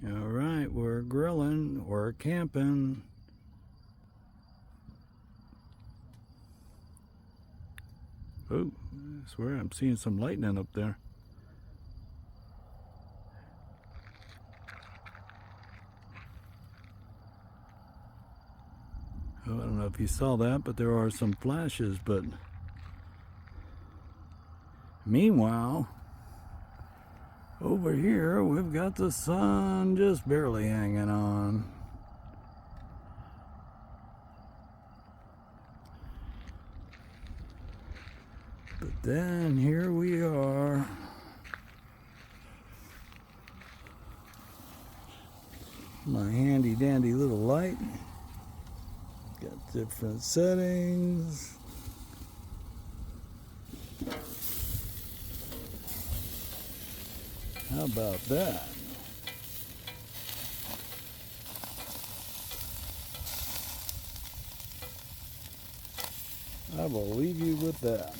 All right, we're grilling, we're camping. Oh, I swear I'm seeing some lightning up there. Oh, I don't know if you saw that, but there are some flashes. But meanwhile, over here we've got the sun just barely hanging on. But then here we are. My handy dandy little light. Got different settings. How about that? I will leave you with that.